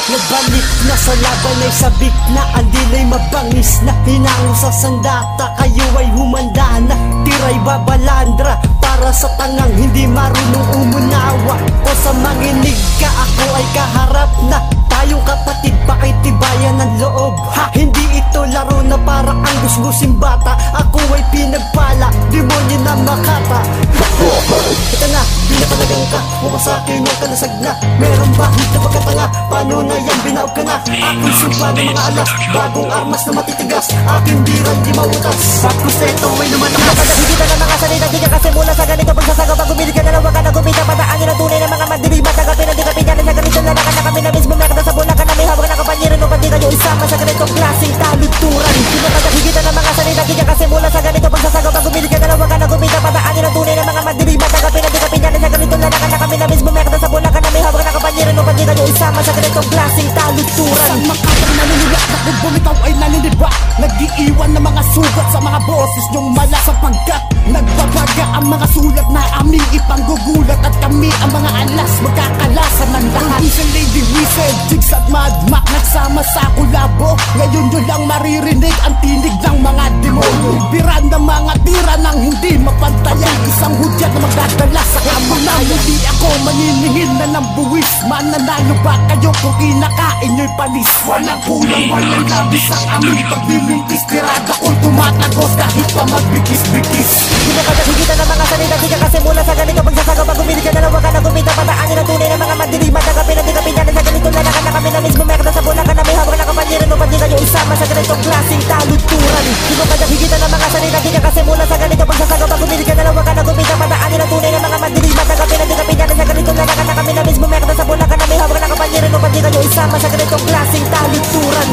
Nagbalik na sa laban ay sabik na, ang dilay mabangis na, hinango sa sandata, kayo ay humanda na, tiray babalandra para sa tangang hindi marunong umunawa. O sa manginig ka, ako ay kaharap na, tayong kapatid bakit tibayan ng loob. Ha, hindi ito laro na para ang gusgusin bata, ako ay pinagpala, demonyo na makata. Ito na, pinapalagang ka, umasakin mo ka nasag na, meron ba na pagkatanga, paano na yan binaog ka na? Aking sumpa ng mga alas, bagong armas na matitigas, aking biran di mautas, bakos na ito ay lumanang Nakakita ng mga salita, di ka kasi mula sa ganito pagsasagaw, pag umili ka na lang, wag ka na gumita, padaanin ang tunay ng mga madilimat, tagapin ang di ka pinyanin sa ganito na na kami na mismo, merda sa bulakan na may hawak na kapanyirin, upang di kayo isama sa ganitong klaseng taluturan. Nakakita ng mga salita, di ka kasi mula sa ganito pagsasagaw, pag umili ka na lang, wag ka na gumita, padaanin ang tunay ng mga madilimat, tagapin ang di ka pinyanin sa ganito na kami na mismo, merda sa bulakan na may hawak na kapanyirin, upang di kayo isama sa ganitong klaseng taluturan. Isang makatang naniniyak na kung bumitaw ay naniniba, nag-iiwan ng mga sugat sa mga boses nyong mala, sapagkat nagbabaga ang mga sulat na aming ipanggugulat, at kami ang mga alas magkakalasan ng lahat. Kung sa Lady Wizard, Jigs at Madmac nagsama sa kulabo, ngayon nyo lang maririnig ang tinig ng mga demonyo, biran ng mga tira ng hindi mapantayan, isang hudyat na magdadala sa kamunan. Hindi ako maniningil na ng buwis, mananalo ba kayo kung kinakain nyo'y panis? Walang kulang, walang labis ang aming paglilintis, tirada kong tumatagos kahit pa magbikis-bikis. Nakakita ng mga salita, di ka kasi mula sa ganito pagsasagaw, pag umili ka na lang, wag ka na gumita, padaanin ang tunay ng mga madilimat, tagapin ang di ka pinyanin sa ganito na kami na mismo, merda sa bulakan na may hawak na kapanyirin, upang di kayo isama sa ganitong klaseng taluturan. Nakakita ng mga salita, di ka kasi mula sa ganito pagsasagaw, pag umili ka na lang, wag ka na gumita, padaanin ang tunay ng mga madilimat, tagapin ang di ka pinyanin sa ganito na kami na mismo, merda sa bulakan na may hawak na kapanyirin, upang di kayo isama sa ganitong klaseng taluturan.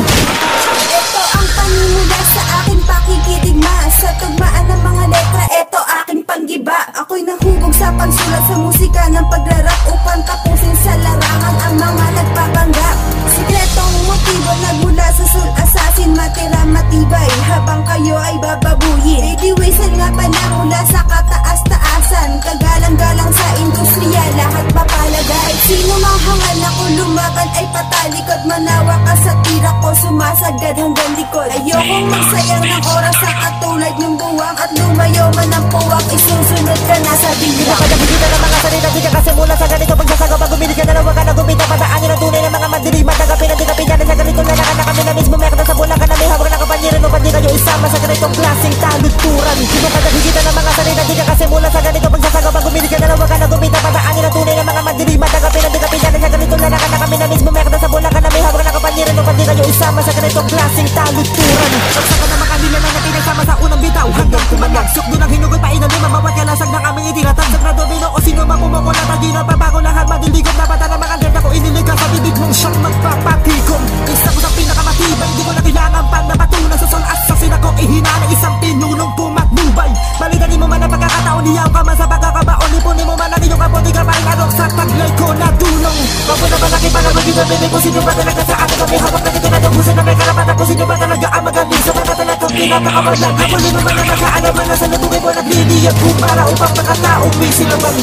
Ito ang panimula sa aking pakikidigma, sa tugmaan ng mga letra, ito aking panggiba. Ako'y nahubog sa pagsulat sa musika ng pagrarap, upang tapusin sa larangan ang mga nagpapanggap. Sikretong motibo nagmula sa soul assassin, matira matibay habang kayo ay bababuyin. Lady Wizard nga pala mula sa kataas-taasan, kagalang-galang sa industriya, lahat mapalagay. Sino mahangal ako lumaban ay patalikod, manawa ka sa tira ko, sumasagad hanggang likod. Ayokong magsayang ng oras sa katulad ng buwang, at lumayo man ang puwang, isusunod ka na sa bilang. Nakakita ng mga salita, di ka kasi mula sa ganito pagsasagaw, pag umili ka na lang, wag ka na gumita, padaanin ang tunay ng mga madilimat, tagapin ang di ka pinyanin sa ganito na kami na mismo, merda sa bulakan na may hawak na kapanyirin, upang di kayo isama sa ganitong klaseng taluturan. Nakakita ng mga salita, di ka kasi mula sa ganito pagsasagaw, pag umili ka na lang, wag ka na gumita, padaanin ang tunay ng mga madilimat, tagapin ang di ka pinyanin sa ganito na kami na mismo, merda sa bulakan na may hawak na kapanyirin, upang di kayo isama sa ganitong klaseng taluturan. Pagsaka na mga kanila na nagsama sa unang bitaw, hanggang kumalag suk doon ang hinugot pa inalima, bawat kalasag ng aming itiratag sa domino, o sino mang pumukulat ang di na pabago lahat, madiligod na bata ng mga ganda ko, iniligay sa bibig mong siyang magpapatikom. Isa ko sa pinakamatibay, di ko na kailangan pa na patunan sa sol at sa sinako, ihina ng isang pinulong pumatnubay. Balitan mo man ang pagkakataon, niyaw ka man sa pagkakabaon, lipunin mo man ang iyong kaputi ka pa inarok sa taglay ko na dulong. Mapunta ba laki para magigabili ko, sino ba talaga sa akin kami hawak na dito na nabusin na may karapatan ko, sino ba talaga ang magaling sa mga talagang pinakakawalan. Habulin mo man ang nakaalaman na sa natungay mo nagliliyag ko para upang makataong may silaman.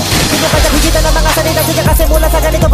Nakakita ng mga salita, di ka kasi mula sa ganito